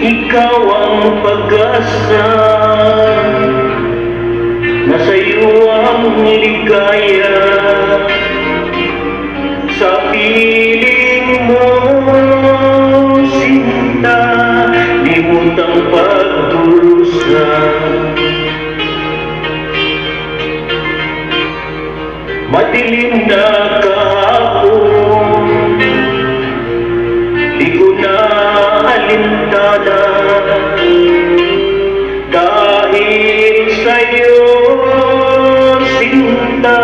Ikaw ang pag-asa, nasa iyo ang ligaya. Sa piling mo, sinta, limot ang pagdurusa. Madilim na kahapon, di ko na alintana, dahil sa'yo, sinta,